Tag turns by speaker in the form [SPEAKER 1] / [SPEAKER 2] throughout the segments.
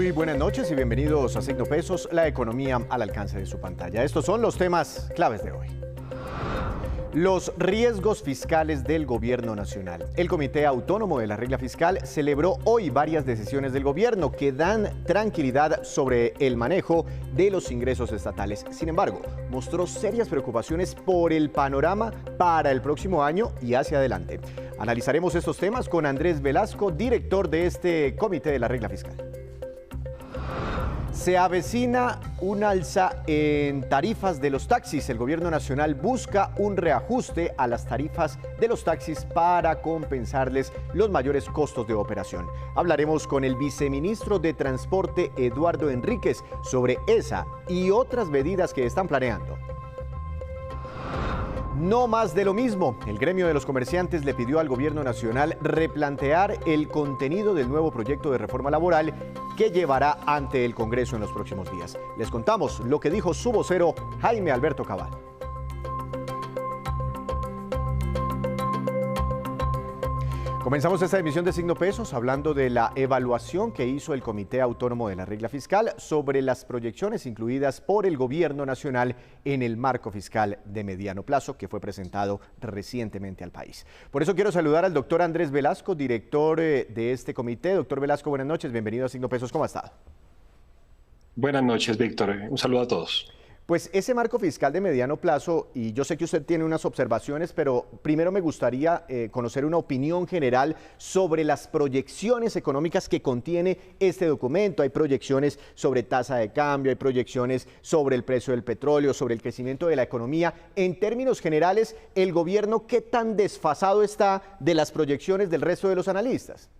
[SPEAKER 1] Muy buenas noches y bienvenidos a Signo Pesos, la economía al alcance de su pantalla. Estos son los temas claves de hoy. Los riesgos fiscales del gobierno nacional. El Comité Autónomo de la Regla Fiscal celebró hoy varias decisiones del gobierno que dan tranquilidad sobre el manejo de los ingresos estatales. Sin embargo, mostró serias preocupaciones por el panorama para el próximo año y hacia adelante. Analizaremos estos temas con Andrés Velasco, director de este Comité de la Regla Fiscal. Se avecina un alza en tarifas de los taxis. El gobierno nacional busca un reajuste a las tarifas de los taxis para compensarles los mayores costos de operación. Hablaremos con el viceministro de Transporte, Eduardo Enríquez, sobre esa y otras medidas que están planeando. No más de lo mismo. El gremio de los comerciantes le pidió al gobierno nacional replantear el contenido del nuevo proyecto de reforma laboral que llevará ante el Congreso en los próximos días. Les contamos lo que dijo su vocero Jaime Alberto Cabal. Comenzamos esta emisión de Signo Pesos hablando de la evaluación que hizo el Comité Autónomo de la Regla Fiscal sobre las proyecciones incluidas por el Gobierno Nacional en el marco fiscal de mediano plazo que fue presentado recientemente al país. Por eso quiero saludar al doctor Andrés Velasco, director de este comité. Doctor Velasco, buenas noches, bienvenido a Signo Pesos, ¿cómo ha estado?
[SPEAKER 2] Buenas noches, Víctor. Un saludo a todos.
[SPEAKER 1] Pues ese marco fiscal de mediano plazo, y yo sé que usted tiene unas observaciones, pero primero me gustaría conocer una opinión general sobre las proyecciones económicas que contiene este documento. Hay proyecciones sobre tasa de cambio, hay proyecciones sobre el precio del petróleo, sobre el crecimiento de la economía. En términos generales, ¿el gobierno qué tan desfasado está de las proyecciones del resto de los analistas?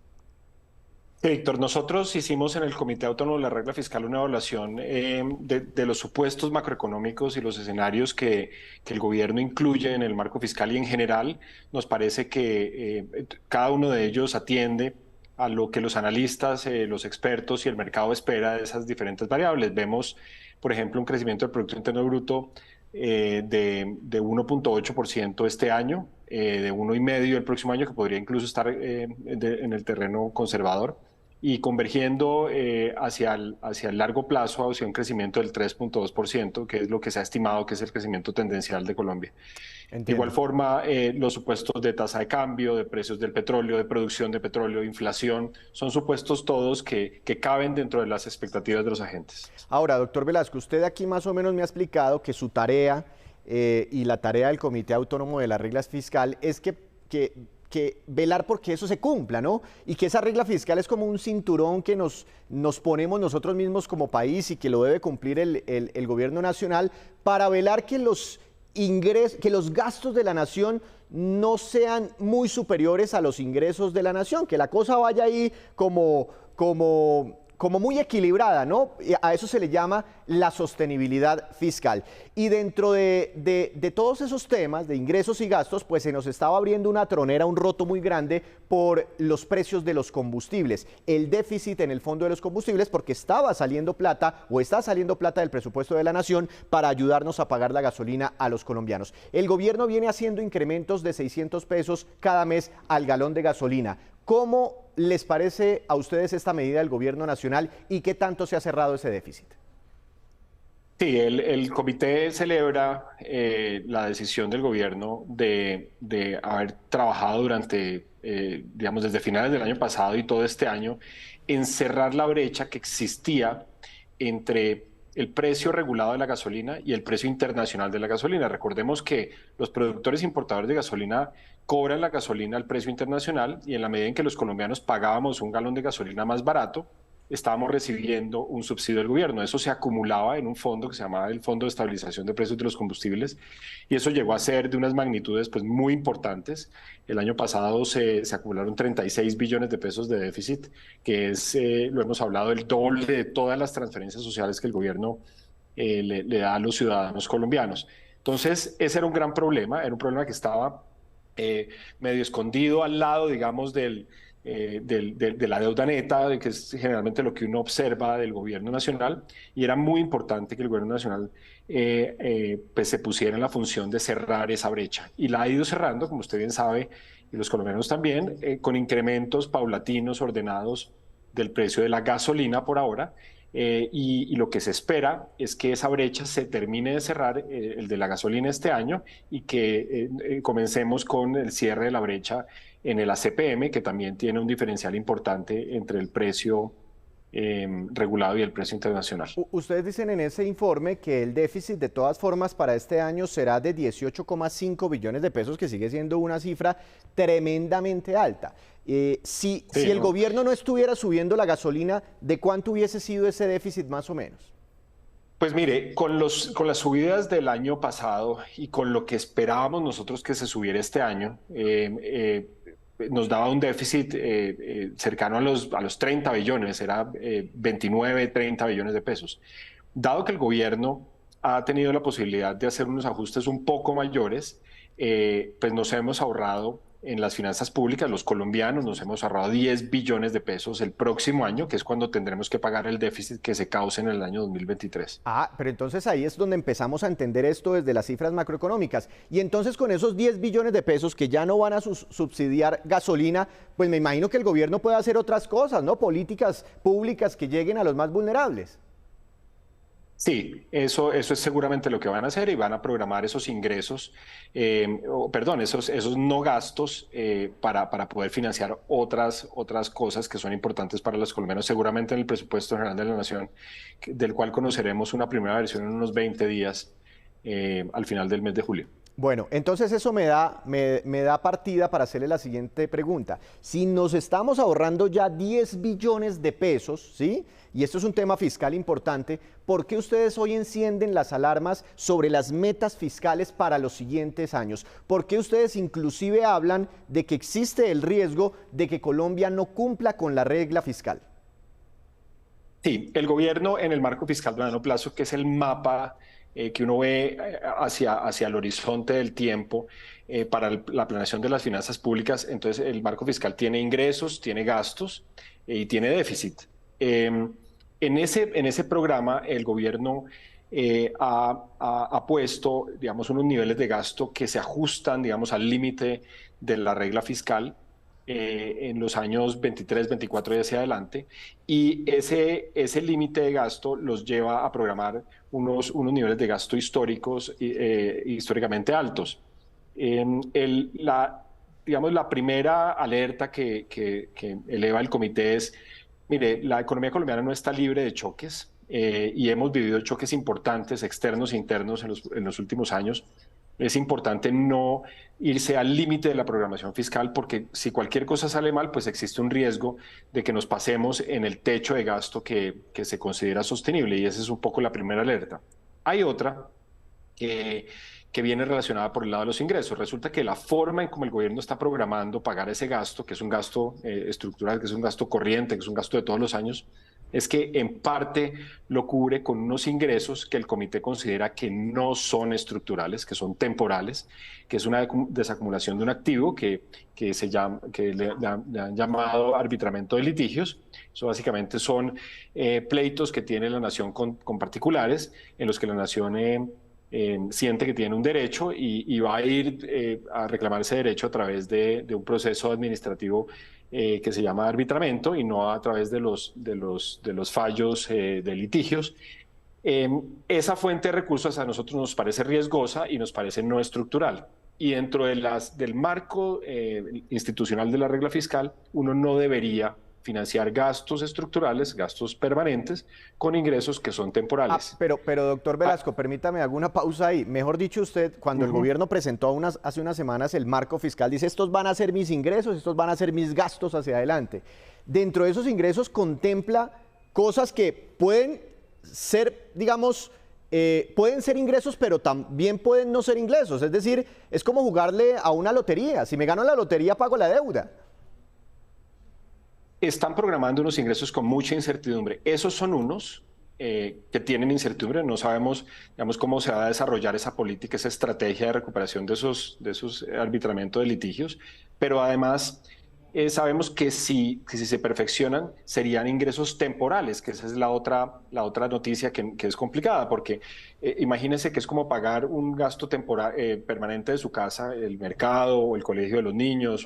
[SPEAKER 2] Sí, Víctor, nosotros hicimos en el Comité Autónomo de la Regla Fiscal una evaluación de los supuestos macroeconómicos y los escenarios que el gobierno incluye en el marco fiscal, y en general nos parece que cada uno de ellos atiende a lo que los analistas, los expertos y el mercado espera de esas diferentes variables. Vemos, por ejemplo, un crecimiento del Producto Interno Bruto de 1.8% este año, de 1,5% el próximo año, que podría incluso estar en el terreno conservador, y convergiendo hacia el largo plazo hacia un crecimiento del 3.2%, que es lo que se ha estimado que es el crecimiento tendencial de Colombia.
[SPEAKER 1] Entiendo.
[SPEAKER 2] De igual forma, los supuestos de tasa de cambio, de precios del petróleo, de producción de petróleo, inflación, son supuestos todos que caben dentro de las expectativas de los agentes.
[SPEAKER 1] Ahora, doctor Velasco, usted aquí más o menos me ha explicado que su tarea y la tarea del Comité Autónomo de las Reglas Fiscal es que velar porque eso se cumpla, ¿no? Y que esa regla fiscal es como un cinturón que nos ponemos nosotros mismos como país y que lo debe cumplir el gobierno nacional para velar que los gastos de la nación no sean muy superiores a los ingresos de la nación, que la cosa vaya ahí como muy equilibrada, ¿no? A eso se le llama la sostenibilidad fiscal. Y dentro de todos esos temas de ingresos y gastos, pues se nos estaba abriendo una tronera, un roto muy grande por los precios de los combustibles. El déficit en el fondo de los combustibles, porque estaba saliendo plata o está saliendo plata del presupuesto de la nación para ayudarnos a pagar la gasolina a los colombianos. El gobierno viene haciendo incrementos de 600 pesos cada mes al galón de gasolina. ¿Cómo les parece a ustedes esta medida del gobierno nacional y qué tanto se ha cerrado ese déficit?
[SPEAKER 2] Sí, el comité celebra la decisión del gobierno de haber trabajado durante, digamos, desde finales del año pasado y todo este año en cerrar la brecha que existía entre el precio regulado de la gasolina y el precio internacional de la gasolina. Recordemos que los productores importadores de gasolina cobran la gasolina al precio internacional, y en la medida en que los colombianos pagábamos un galón de gasolina más barato, estábamos recibiendo un subsidio del gobierno. Eso se acumulaba en un fondo que se llamaba el Fondo de Estabilización de Precios de los Combustibles, y eso llegó a ser de unas magnitudes pues muy importantes. El año pasado se acumularon 36 billones de pesos de déficit, que es, lo hemos hablado, el doble de todas las transferencias sociales que el gobierno le da a los ciudadanos colombianos. Entonces, ese era un gran problema, era un problema que estaba medio escondido al lado, digamos, de la deuda neta, que es generalmente lo que uno observa del gobierno nacional, y era muy importante que el gobierno nacional pues se pusiera en la función de cerrar esa brecha, y la ha ido cerrando, como usted bien sabe, y los colombianos también, con incrementos paulatinos, ordenados del precio de la gasolina por ahora. Y lo que se espera es que esa brecha se termine de cerrar, el de la gasolina este año, y que comencemos con el cierre de la brecha en el ACPM, que también tiene un diferencial importante entre el precio regulado y el precio internacional.
[SPEAKER 1] Ustedes dicen en ese informe que el déficit de todas formas para este año será de 18,5 billones de pesos, que sigue siendo una cifra tremendamente alta. Si el
[SPEAKER 2] ¿No?
[SPEAKER 1] gobierno no estuviera subiendo la gasolina, ¿de cuánto hubiese sido ese déficit más o menos?
[SPEAKER 2] Pues mire, con las subidas del año pasado y con lo que esperábamos nosotros que se subiera este año, nos daba un déficit cercano a los 30 billones, era 29, 30 billones de pesos. Dado que el gobierno ha tenido la posibilidad de hacer unos ajustes un poco mayores, pues nos hemos ahorrado en las finanzas públicas, los colombianos nos hemos ahorrado 10 billones de pesos el próximo año, que es cuando tendremos que pagar el déficit que se cause en el año 2023.
[SPEAKER 1] Ah, pero entonces ahí es donde empezamos a entender esto desde las cifras macroeconómicas. Y entonces con esos 10 billones de pesos que ya no van a subsidiar gasolina, pues me imagino que el gobierno puede hacer otras cosas, ¿no? Políticas públicas que lleguen a los más vulnerables.
[SPEAKER 2] Sí, eso es seguramente lo que van a hacer y van a programar esos ingresos, perdón, esos no gastos para poder financiar otras cosas que son importantes para los colombianos, seguramente en el presupuesto general de la Nación, del cual conoceremos una primera versión en unos 20 días al final del mes de julio.
[SPEAKER 1] Bueno, entonces eso me da partida para hacerle la siguiente pregunta. Si nos estamos ahorrando ya 10 billones de pesos, ¿sí? Y esto es un tema fiscal importante, ¿por qué ustedes hoy encienden las alarmas sobre las metas fiscales para los siguientes años? ¿Por qué ustedes inclusive hablan de que existe el riesgo de que Colombia no cumpla con la regla fiscal?
[SPEAKER 2] Sí, el gobierno en el marco fiscal de mediano plazo, que es el mapa que uno ve hacia el horizonte del tiempo para la planeación de las finanzas públicas, entonces el marco fiscal tiene ingresos, tiene gastos y tiene déficit. En ese programa el gobierno ha puesto, digamos, unos niveles de gasto que se ajustan, digamos, al límite de la regla fiscal en los años 23, 24 y hacia adelante, y ese límite de gasto los lleva a programar unos niveles de gasto históricos, históricamente altos. Digamos, la primera alerta que eleva el comité es, mire, la economía colombiana no está libre de choques y hemos vivido choques importantes, externos e internos en los últimos años. Es importante no irse al límite de la programación fiscal porque si cualquier cosa sale mal, pues existe un riesgo de que nos pasemos en el techo de gasto que se considera sostenible y esa es un poco la primera alerta. Hay otra que viene relacionada por el lado de los ingresos. Resulta que la forma en cómo el gobierno está programando pagar ese gasto, que es un gasto estructural, que es un gasto corriente, que es un gasto de todos los años, es que en parte lo cubre con unos ingresos que el comité considera que no son estructurales, que son temporales, que es una desacumulación de un activo que le han llamado arbitramiento de litigios. Eso básicamente son pleitos que tiene la nación con particulares, en los que la nación siente que tiene un derecho y va a ir a reclamar ese derecho a través de un proceso administrativo que se llama arbitramiento y no a través de los fallos de litigios. Esa fuente de recursos a nosotros nos parece riesgosa y nos parece no estructural. Y dentro del marco institucional de la regla fiscal, uno no debería financiar gastos estructurales, gastos permanentes, con ingresos que son temporales.
[SPEAKER 1] Pero doctor Velasco, permítame alguna pausa ahí. Mejor dicho, usted, cuando el gobierno presentó hace unas semanas el marco fiscal, dice, estos van a ser mis ingresos, estos van a ser mis gastos hacia adelante. Dentro de esos ingresos contempla cosas que pueden ser, digamos, pueden ser ingresos, pero también pueden no ser ingresos. Es decir, es como jugarle a una lotería. Si me gano la lotería, pago la deuda.
[SPEAKER 2] Están programando unos ingresos con mucha incertidumbre. Esos son unos que tienen incertidumbre. No sabemos, digamos, cómo se va a desarrollar esa política, esa estrategia de recuperación de esos arbitramientos de litigios. Pero además sabemos que si se perfeccionan, serían ingresos temporales, que esa es la otra noticia que es complicada, porque imagínense que es como pagar un gasto permanente de su casa, el mercado o el colegio de los niños,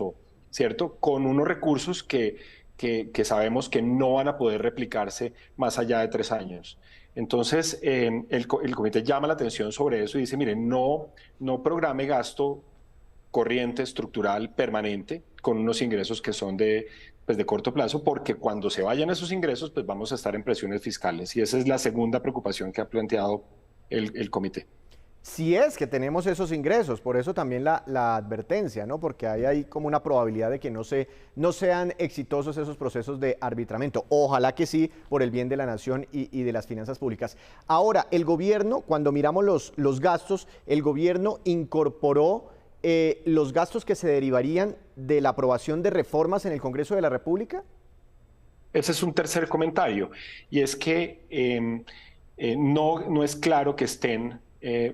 [SPEAKER 2] ¿cierto? Con unos recursos que que sabemos que no van a poder replicarse más allá de 3 años. Entonces, el comité llama la atención sobre eso y dice, mire, no programe gasto corriente, estructural, permanente, con unos ingresos que son pues de corto plazo, porque cuando se vayan esos ingresos, pues vamos a estar en presiones fiscales. Y esa es la segunda preocupación que ha planteado el comité.
[SPEAKER 1] Si es que tenemos esos ingresos, por eso también la advertencia, ¿no? Porque hay ahí como una probabilidad de que no sean exitosos esos procesos de arbitramiento. Ojalá que sí, por el bien de la nación y de las finanzas públicas. Ahora, el gobierno, cuando miramos los gastos, el gobierno incorporó los gastos que se derivarían de la aprobación de reformas en el Congreso de la República.
[SPEAKER 2] Ese es un tercer comentario, y es que no es claro que estén,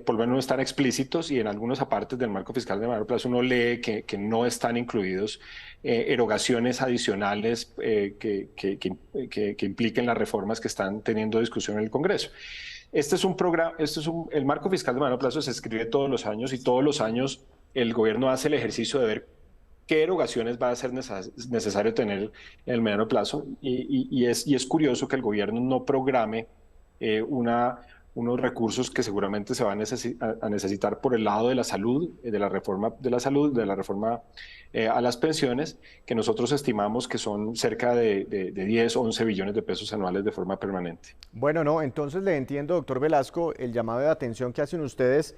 [SPEAKER 2] por lo menos no están explícitos, y en algunos apartes del marco fiscal de mayor plazo uno lee que no están incluidos erogaciones adicionales que impliquen las reformas que están teniendo discusión en el Congreso. Este es un programa, el marco fiscal de mayor plazo se escribe todos los años y todos los años el gobierno hace el ejercicio de ver qué erogaciones va a ser necesario tener en el mediano plazo. Y es curioso que el gobierno no programe unos recursos que seguramente se van a necesitar por el lado de la salud, de la reforma de la salud, de la reforma a las pensiones, que nosotros estimamos que son cerca de 10, 11 billones de pesos anuales de forma permanente.
[SPEAKER 1] Bueno, no, entonces le entiendo, doctor Velasco, el llamado de atención que hacen ustedes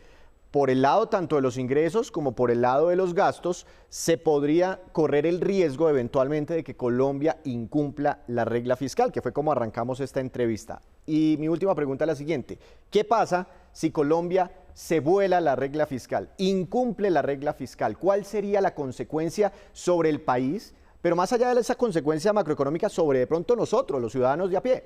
[SPEAKER 1] por el lado tanto de los ingresos como por el lado de los gastos, se podría correr el riesgo eventualmente de que Colombia incumpla la regla fiscal, que fue como arrancamos esta entrevista. Y mi última pregunta es la siguiente: ¿qué pasa si Colombia se vuela la regla fiscal, incumple la regla fiscal? ¿Cuál sería la consecuencia sobre el país? Pero más allá de esa consecuencia macroeconómica, sobre de pronto nosotros, los ciudadanos de a pie.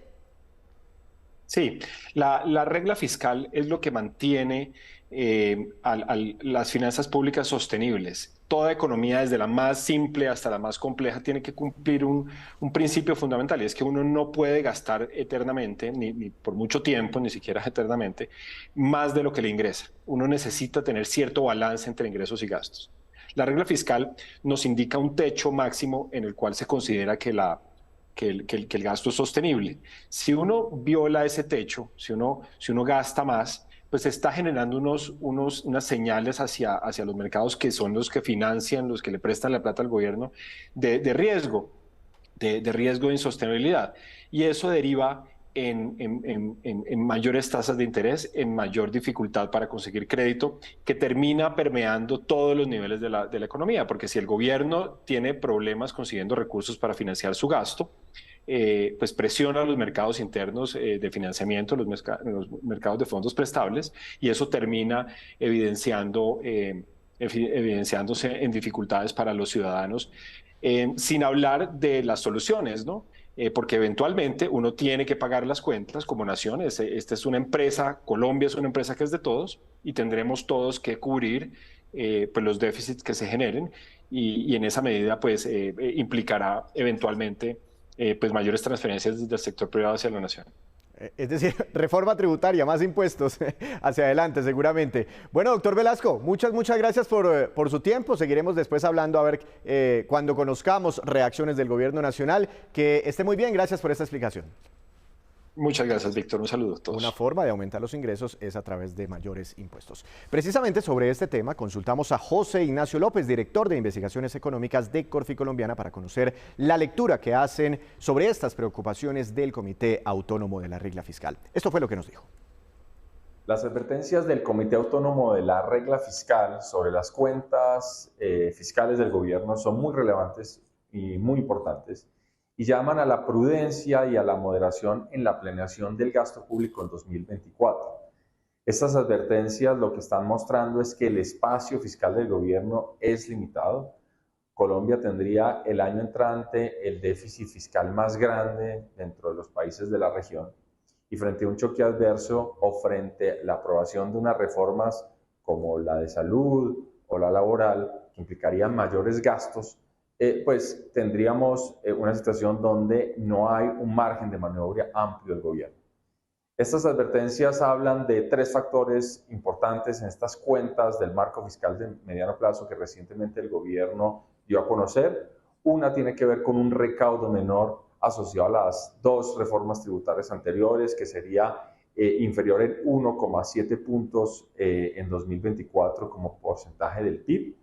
[SPEAKER 2] Sí, la regla fiscal es lo que mantiene las finanzas públicas sostenibles. Toda economía, desde la más simple hasta la más compleja, tiene que cumplir un principio fundamental, y es que uno no puede gastar eternamente, ni por mucho tiempo, ni siquiera eternamente, más de lo que le ingresa. Uno necesita tener cierto balance entre ingresos y gastos. La regla fiscal nos indica un techo máximo en el cual se considera que el gasto es sostenible. Si uno viola ese techo, si uno gasta más, pues está generando unas señales hacia los mercados, que son los que financian, los que le prestan la plata al gobierno, de riesgo, de riesgo de insostenibilidad. Y eso deriva en mayores tasas de interés, en mayor dificultad para conseguir crédito, que termina permeando todos los niveles de la economía, porque si el gobierno tiene problemas consiguiendo recursos para financiar su gasto, pues presiona a los mercados internos de financiamiento, los mercados de fondos prestables, y eso termina evidenciándose en dificultades para los ciudadanos, sin hablar de las soluciones, ¿no? Porque eventualmente uno tiene que pagar las cuentas como nación. Esta es una empresa, Colombia es una empresa que es de todos, y tendremos todos que cubrir pues los déficits que se generen, y en esa medida pues implicará eventualmente pues mayores transferencias del sector privado hacia la nación.
[SPEAKER 1] Es decir, reforma tributaria, más impuestos hacia adelante seguramente. Bueno, doctor Velasco, muchas gracias por su tiempo. Seguiremos después hablando a ver cuando conozcamos reacciones del gobierno nacional. Que esté muy bien, gracias por esta explicación.
[SPEAKER 2] Muchas gracias, Víctor. Un saludo a todos.
[SPEAKER 1] Una forma de aumentar los ingresos es a través de mayores impuestos. Precisamente sobre este tema consultamos a José Ignacio López, director de Investigaciones Económicas de Corfi Colombiana, para conocer la lectura que hacen sobre estas preocupaciones del Comité Autónomo de la Regla Fiscal. Esto fue lo que nos dijo.
[SPEAKER 3] Las advertencias del Comité Autónomo de la Regla Fiscal sobre las cuentas fiscales del gobierno son muy relevantes y muy importantes, y llaman a la prudencia y a la moderación en la planeación del gasto público en 2024. Estas advertencias lo que están mostrando es que el espacio fiscal del gobierno es limitado. Colombia tendría el año entrante el déficit fiscal más grande dentro de los países de la región, y frente a un choque adverso o frente a la aprobación de unas reformas como la de salud o la laboral, que implicarían mayores gastos, pues tendríamos una situación donde no hay un margen de maniobra amplio del gobierno. Estas advertencias hablan de tres factores importantes en estas cuentas del marco fiscal de mediano plazo que recientemente el gobierno dio a conocer. Una tiene que ver con un recaudo menor asociado a las dos reformas tributarias anteriores, que sería inferior en 1,7 puntos en 2024 como porcentaje del PIB.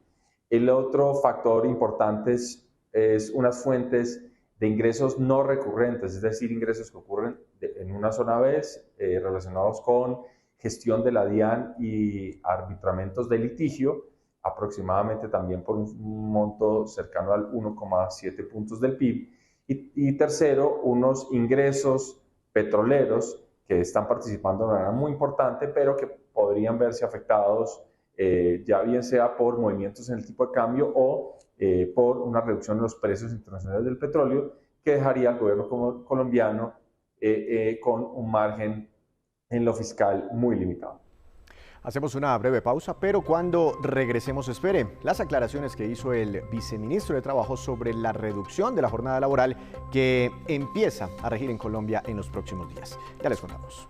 [SPEAKER 3] El otro factor importante es unas fuentes de ingresos no recurrentes, es decir, ingresos que ocurren en una sola vez relacionados con gestión de la DIAN y arbitramentos de litigio, aproximadamente también por un monto cercano al 1,7 puntos del PIB. Y tercero, unos ingresos petroleros que están participando de manera muy importante, pero que podrían verse afectados ya bien sea por movimientos en el tipo de cambio o por una reducción en los precios internacionales del petróleo, que dejaría al gobierno colombiano con un margen en lo fiscal muy limitado.
[SPEAKER 1] Hacemos una breve pausa, pero cuando regresemos espere las aclaraciones que hizo el viceministro de Trabajo sobre la reducción de la jornada laboral que empieza a regir en Colombia en los próximos días. Ya les contamos.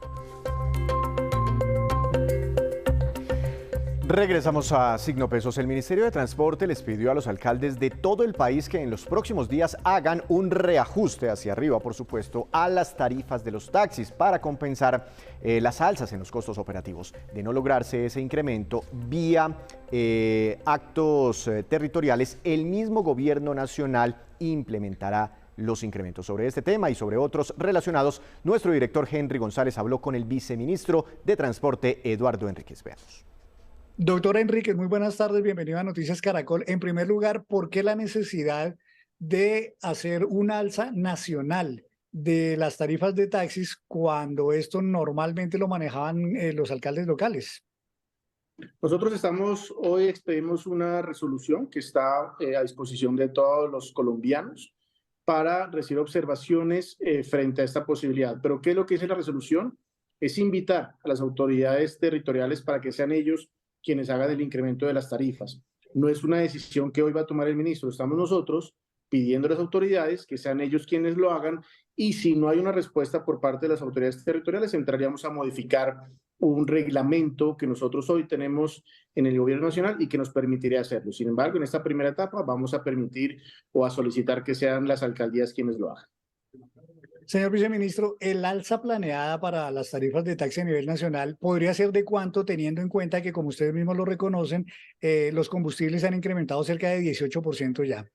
[SPEAKER 1] Regresamos a Signo Pesos. El Ministerio de Transporte les pidió a los alcaldes de todo el país que en los próximos días hagan un reajuste hacia arriba, por supuesto, a las tarifas de los taxis para compensar las alzas en los costos operativos. De no lograrse ese incremento vía actos territoriales, el mismo gobierno nacional implementará los incrementos. Sobre este tema y sobre otros relacionados, nuestro director Henry González habló con el viceministro de Transporte, Eduardo Enríquez. Veamos.
[SPEAKER 4] Doctor Enríquez, muy buenas tardes, bienvenido a Noticias Caracol. En primer lugar, ¿por qué la necesidad de hacer un alza nacional de las tarifas de taxis cuando esto normalmente lo manejaban los alcaldes locales?
[SPEAKER 5] Nosotros hoy expedimos una resolución que está a disposición de todos los colombianos para recibir observaciones frente a esta posibilidad. Pero ¿qué es lo que dice la resolución? Es invitar a las autoridades territoriales para que sean ellos quienes hagan el incremento de las tarifas. No es una decisión que hoy va a tomar el ministro, estamos nosotros pidiendo a las autoridades que sean ellos quienes lo hagan, y si no hay una respuesta por parte de las autoridades territoriales, entraríamos a modificar un reglamento que nosotros hoy tenemos en el gobierno nacional y que nos permitiría hacerlo. Sin embargo, en esta primera etapa vamos a permitir o a solicitar que sean las alcaldías quienes lo hagan.
[SPEAKER 4] Señor viceministro, ¿el alza planeada para las tarifas de taxi a nivel nacional podría ser de cuánto, teniendo en cuenta que, como ustedes mismos lo reconocen, los combustibles han incrementado cerca de 18% ya?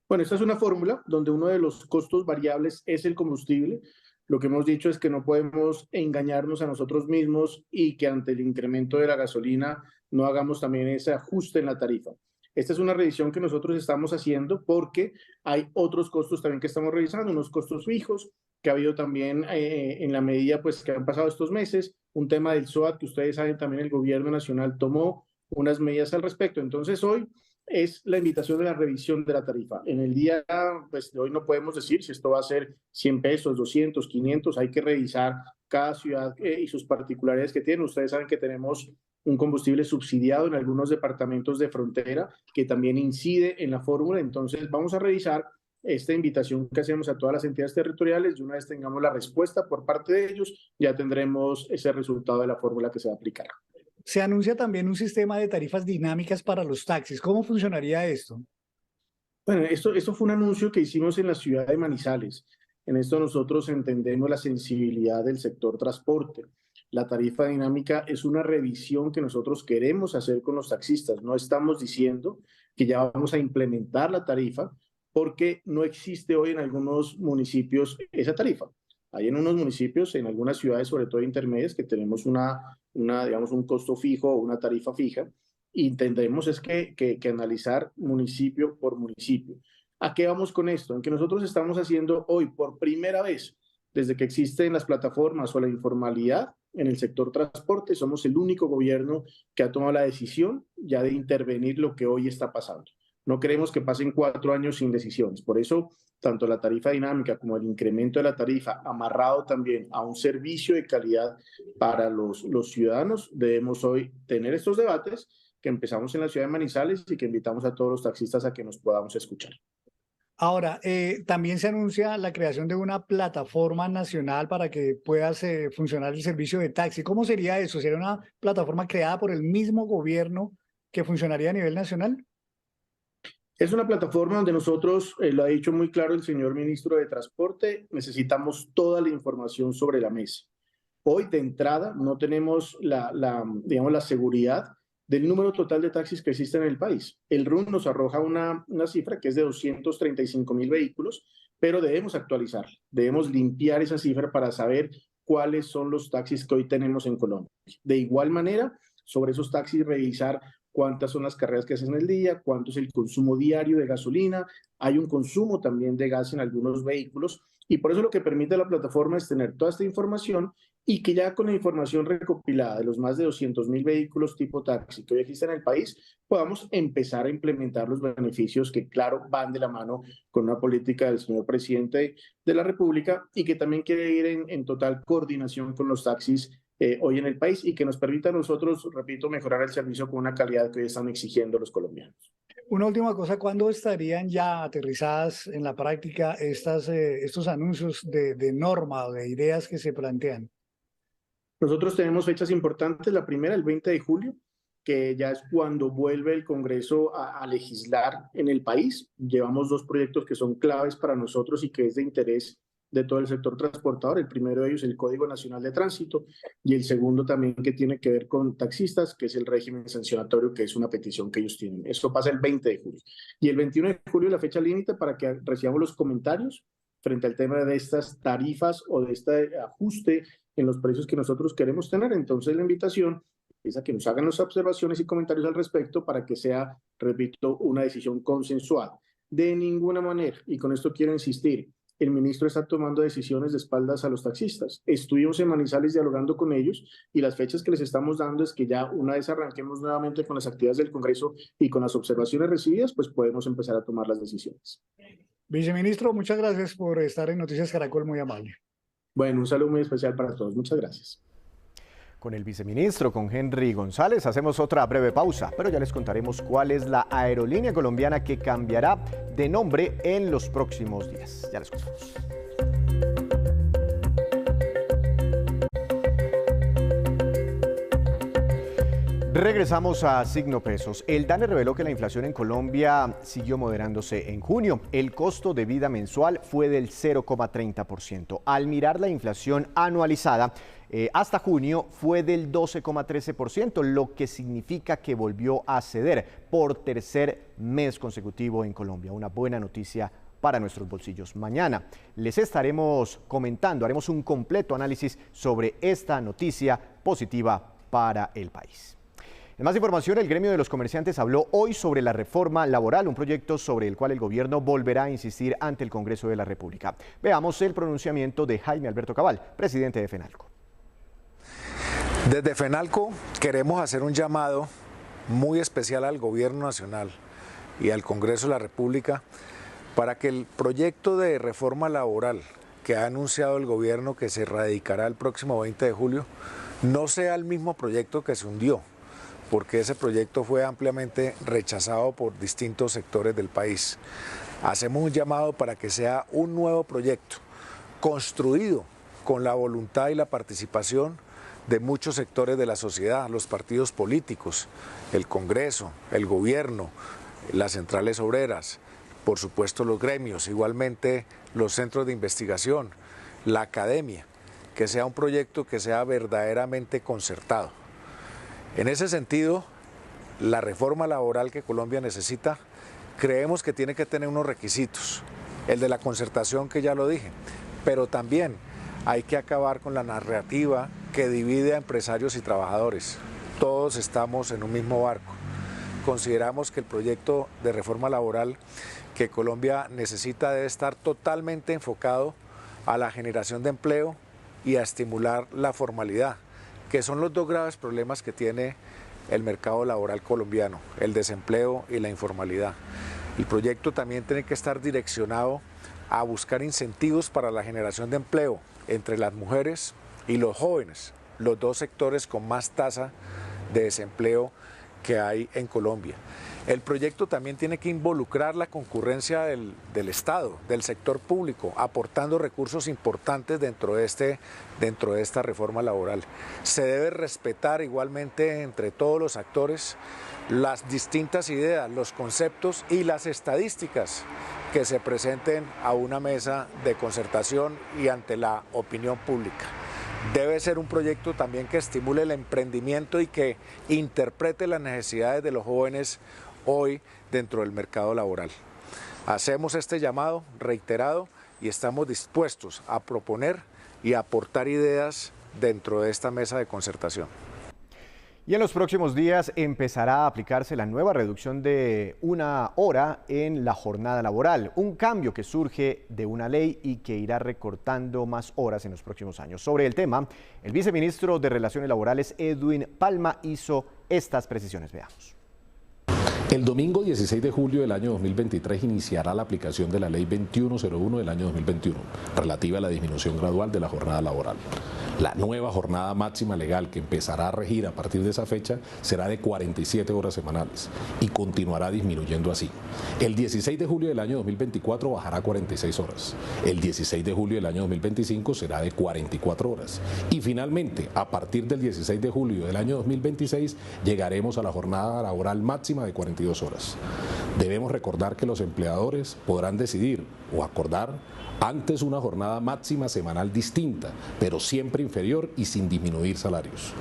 [SPEAKER 5] Bueno, esta es una fórmula donde uno de los costos variables es el combustible. Lo que hemos dicho es que no podemos engañarnos a nosotros mismos y que ante el incremento de la gasolina no hagamos también ese ajuste en la tarifa. Esta es una revisión que nosotros estamos haciendo porque hay otros costos también que estamos revisando, unos costos fijos que ha habido también en la medida pues que han pasado estos meses, un tema del SOAT que ustedes saben también el gobierno nacional tomó unas medidas al respecto. Entonces hoy es la invitación de la revisión de la tarifa. En el día pues, de hoy no podemos decir si esto va a ser 100 pesos, 200, 500, hay que revisar cada ciudad y sus particularidades que tienen. Ustedes saben que tenemos un combustible subsidiado en algunos departamentos de frontera que también incide en la fórmula. Entonces vamos a revisar esta invitación que hacemos a todas las entidades territoriales y una vez tengamos la respuesta por parte de ellos, ya tendremos ese resultado de la fórmula que se va a aplicar.
[SPEAKER 4] Se anuncia también un sistema de tarifas dinámicas para los taxis. ¿Cómo funcionaría esto?
[SPEAKER 5] Bueno, esto fue un anuncio que hicimos en la ciudad de Manizales. En esto nosotros entendemos la sensibilidad del sector transporte. La tarifa dinámica es una revisión que nosotros queremos hacer con los taxistas. No estamos diciendo que ya vamos a implementar la tarifa porque no existe hoy en algunos municipios esa tarifa. Hay en unos municipios, en algunas ciudades, sobre todo intermedias, que tenemos digamos, un costo fijo o una tarifa fija, y tendremos es que analizar municipio por municipio. ¿A qué vamos con esto? En que nosotros estamos haciendo hoy por primera vez, desde que existen las plataformas o la informalidad en el sector transporte, somos el único gobierno que ha tomado la decisión ya de intervenir lo que hoy está pasando. No queremos que pasen 4 años sin decisiones. Por eso, tanto la tarifa dinámica como el incremento de la tarifa, amarrado también a un servicio de calidad para los ciudadanos, debemos hoy tener estos debates que empezamos en la ciudad de Manizales y que invitamos a todos los taxistas a que nos podamos escuchar.
[SPEAKER 4] Ahora, también se anuncia la creación de una plataforma nacional para que pueda funcionar el servicio de taxi. ¿Cómo sería eso? ¿Sería una plataforma creada por el mismo gobierno que funcionaría a nivel nacional?
[SPEAKER 5] Es una plataforma donde nosotros, lo ha dicho muy claro el señor ministro de Transporte, necesitamos toda la información sobre la mesa. Hoy de entrada no tenemos digamos, la seguridad del número total de taxis que existen en el país. El RUN nos arroja una cifra que es de 235.000 vehículos, pero debemos actualizarla, debemos limpiar esa cifra para saber cuáles son los taxis que hoy tenemos en Colombia. De igual manera, sobre esos taxis revisar cuántas son las carreras que hacen en el día, cuánto es el consumo diario de gasolina, hay un consumo también de gas en algunos vehículos, y por eso lo que permite la plataforma es tener toda esta información y que ya con la información recopilada de los más de 200.000 vehículos tipo taxi que hoy existen en el país, podamos empezar a implementar los beneficios que, claro, van de la mano con una política del señor presidente de la República y que también quiere ir en total coordinación con los taxis hoy en el país y que nos permita a nosotros, repito, mejorar el servicio con una calidad que hoy están exigiendo los colombianos.
[SPEAKER 4] Una última cosa, ¿cuándo estarían ya aterrizadas en la práctica estos anuncios de norma o de ideas que se plantean?
[SPEAKER 5] Nosotros tenemos fechas importantes, la primera el 20 de julio, que ya es cuando vuelve el Congreso a legislar en el país. Llevamos 2 proyectos que son claves para nosotros y que es de interés de todo el sector transportador. El primero de ellos es el Código Nacional de Tránsito y el segundo también que tiene que ver con taxistas, que es el régimen sancionatorio, que es una petición que ellos tienen. Eso pasa el 20 de julio. Y el 21 de julio es la fecha límite para que recibamos los comentarios frente al tema de estas tarifas o de este ajuste en los precios que nosotros queremos tener. Entonces la invitación es a que nos hagan las observaciones y comentarios al respecto para que sea, repito, una decisión consensuada. De ninguna manera, y con esto quiero insistir, el ministro está tomando decisiones de espaldas a los taxistas. Estuvimos en Manizales dialogando con ellos y las fechas que les estamos dando es que ya una vez arranquemos nuevamente con las actividades del Congreso y con las observaciones recibidas, pues podemos empezar a tomar las decisiones.
[SPEAKER 4] Viceministro, muchas gracias por estar en Noticias Caracol, muy amable.
[SPEAKER 5] Bueno, un saludo muy especial para todos. Muchas gracias.
[SPEAKER 1] Con el viceministro, con Henry González, hacemos otra breve pausa, pero ya les contaremos cuál es la aerolínea colombiana que cambiará de nombre en los próximos días. Ya les contamos. Regresamos a Signo Pesos. El DANE reveló que la inflación en Colombia siguió moderándose en junio. El costo de vida mensual fue del 0,30%. Al mirar la inflación anualizada, hasta junio fue del 12,13%, lo que significa que volvió a ceder por tercer mes consecutivo en Colombia. Una buena noticia para nuestros bolsillos. Mañana les estaremos comentando, haremos un completo análisis sobre esta noticia positiva para el país. En más información, el gremio de los comerciantes habló hoy sobre la reforma laboral, un proyecto sobre el cual el gobierno volverá a insistir ante el Congreso de la República. Veamos el pronunciamiento de Jaime Alberto Cabal, presidente de FENALCO.
[SPEAKER 6] Desde FENALCO queremos hacer un llamado muy especial al Gobierno Nacional y al Congreso de la República para que el proyecto de reforma laboral que ha anunciado el gobierno que se radicará el próximo 20 de julio no sea el mismo proyecto que se hundió, porque ese proyecto fue ampliamente rechazado por distintos sectores del país. Hacemos un llamado para que sea un nuevo proyecto, construido con la voluntad y la participación de muchos sectores de la sociedad, los partidos políticos, el Congreso, el gobierno, las centrales obreras, por supuesto los gremios, igualmente los centros de investigación, la academia, que sea un proyecto que sea verdaderamente concertado. En ese sentido, la reforma laboral que Colombia necesita, creemos que tiene que tener unos requisitos. El de la concertación, que ya lo dije, pero también hay que acabar con la narrativa que divide a empresarios y trabajadores. Todos estamos en un mismo barco. Consideramos que el proyecto de reforma laboral que Colombia necesita debe estar totalmente enfocado a la generación de empleo y a estimular la formalidad, que son los 2 graves problemas que tiene el mercado laboral colombiano, el desempleo y la informalidad. El proyecto también tiene que estar direccionado a buscar incentivos para la generación de empleo entre las mujeres y los jóvenes, los 2 sectores con más tasa de desempleo que hay en Colombia. El proyecto también tiene que involucrar la concurrencia del Estado, del sector público, aportando recursos importantes dentro de esta reforma laboral. Se debe respetar igualmente entre todos los actores las distintas ideas, los conceptos y las estadísticas que se presenten a una mesa de concertación y ante la opinión pública. Debe ser un proyecto también que estimule el emprendimiento y que interprete las necesidades de los jóvenes hoy dentro del mercado laboral. Hacemos este llamado reiterado y estamos dispuestos a proponer y a aportar ideas dentro de esta mesa de concertación.
[SPEAKER 1] Y en los próximos días empezará a aplicarse la nueva reducción de 1 hora en la jornada laboral, un cambio que surge de una ley y que irá recortando más horas en los próximos años. Sobre el tema, el viceministro de Relaciones Laborales, Edwin Palma, hizo estas precisiones. Veamos.
[SPEAKER 7] El domingo 16 de julio del año 2023 iniciará la aplicación de la Ley 2101 del año 2021, relativa a la disminución gradual de la jornada laboral. La nueva jornada máxima legal que empezará a regir a partir de esa fecha será de 47 horas semanales y continuará disminuyendo así. El 16 de julio del año 2024 bajará a 46 horas. El 16 de julio del año 2025 será de 44 horas. Y finalmente, a partir del 16 de julio del año 2026, llegaremos a la jornada laboral máxima de 42 horas. Debemos recordar que los empleadores podrán decidir o acordar antes una jornada máxima semanal distinta, pero siempre inferior y sin disminuir salarios.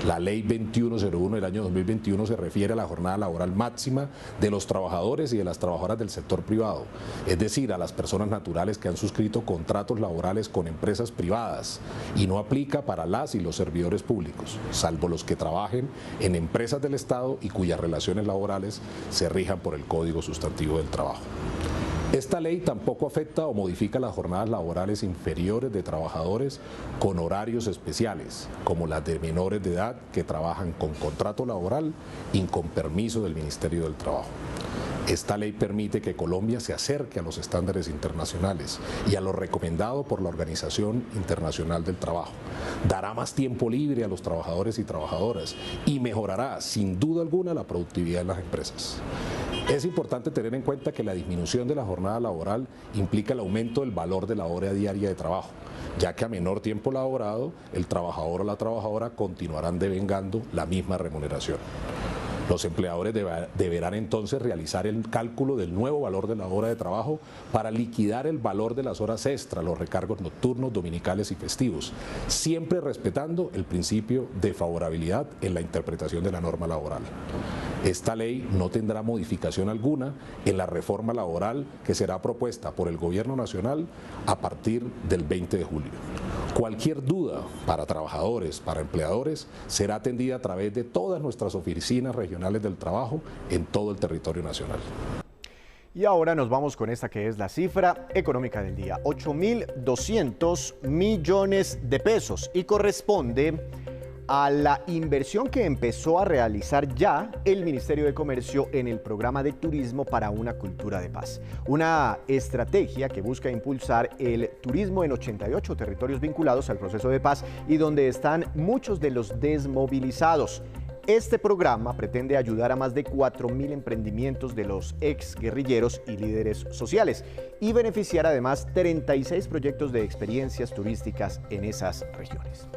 [SPEAKER 7] La Ley 2101 del año 2021 se refiere a la jornada laboral máxima de los trabajadores y de las trabajadoras del sector privado, es decir, a las personas naturales que han suscrito contratos laborales con empresas privadas, y no aplica para las y los servidores públicos, salvo los que trabajen en empresas del Estado y cuyas relaciones laborales se rijan por el Código Sustantivo del Trabajo. Esta ley tampoco afecta o modifica las jornadas laborales inferiores de trabajadores con horarios especiales, como las de menores de edad que trabajan con contrato laboral y con permiso del Ministerio del Trabajo. Esta ley permite que Colombia se acerque a los estándares internacionales y a lo recomendado por la Organización Internacional del Trabajo. Dará más tiempo libre a los trabajadores y trabajadoras y mejorará, sin duda alguna, la productividad en las empresas. Es importante tener en cuenta que la disminución de la jornada laboral implica el aumento del valor de la hora diaria de trabajo, ya que a menor tiempo laborado, el trabajador o la trabajadora continuarán devengando la misma remuneración. Los empleadores deberán entonces realizar el cálculo del nuevo valor de la hora de trabajo para liquidar el valor de las horas extra, los recargos nocturnos, dominicales y festivos, siempre respetando el principio de favorabilidad en la interpretación de la norma laboral. Esta ley no tendrá modificación alguna en la reforma laboral que será propuesta por el Gobierno Nacional a partir del 20 de julio. Cualquier duda para trabajadores, para empleadores, será atendida a través de todas nuestras oficinas regionales del trabajo en todo el territorio nacional.
[SPEAKER 1] Y ahora nos vamos con esta que es la cifra económica del día, 8.200 millones de pesos, y corresponde a la inversión que empezó a realizar ya el Ministerio de Comercio en el programa de turismo para una cultura de paz. Una estrategia que busca impulsar el turismo en 88 territorios vinculados al proceso de paz y donde están muchos de los desmovilizados. Este programa pretende ayudar a más de 4.000 emprendimientos de los exguerrilleros y líderes sociales y beneficiar además 36 proyectos de experiencias turísticas en esas regiones.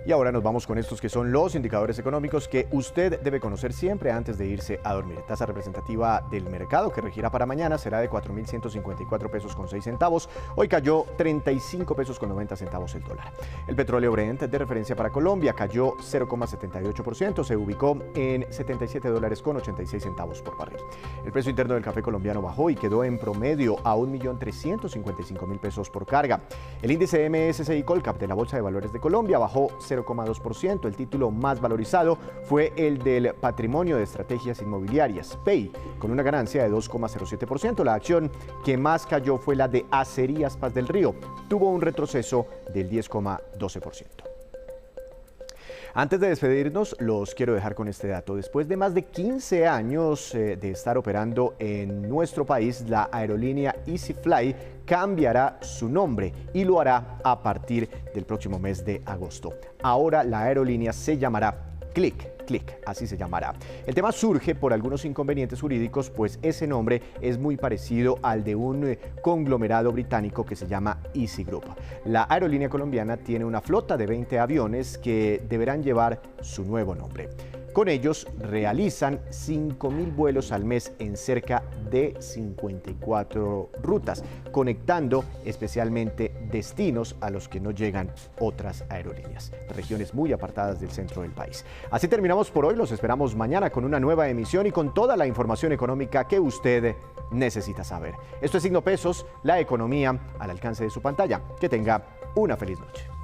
[SPEAKER 1] Y ahora nos vamos con estos que son los indicadores económicos que usted debe conocer siempre antes de irse a dormir. Tasa representativa del mercado que regirá para mañana será de 4.154 pesos con 6 centavos. Hoy cayó 35 pesos con 90 centavos el dólar. El petróleo Brent de referencia para Colombia cayó 0,78%, se ubicó en $77 con 86 centavos por barril. El precio interno del café colombiano bajó y quedó en promedio a 1.355.000 pesos por carga. El índice MSCI Colcap de la Bolsa de Valores de Colombia bajó 0,2%. El título más valorizado fue el del Patrimonio de Estrategias Inmobiliarias, PEI, con una ganancia de 2,07%. La acción que más cayó fue la de Acerías Paz del Río, tuvo un retroceso del 10,12%. Antes de despedirnos, los quiero dejar con este dato. Después de más de 15 años de estar operando en nuestro país, la aerolínea EasyFly cambiará su nombre y lo hará a partir del próximo mes de agosto. Ahora la aerolínea se llamará Click. Click, así se llamará. El tema surge por algunos inconvenientes jurídicos, pues ese nombre es muy parecido al de un conglomerado británico que se llama Easy Group. La aerolínea colombiana tiene una flota de 20 aviones que deberán llevar su nuevo nombre. Con ellos realizan 5.000 vuelos al mes en cerca de 54 rutas, conectando especialmente destinos a los que no llegan otras aerolíneas, regiones muy apartadas del centro del país. Así terminamos por hoy, los esperamos mañana con una nueva emisión y con toda la información económica que usted necesita saber. Esto es Signo Pesos, la economía al alcance de su pantalla. Que tenga una feliz noche.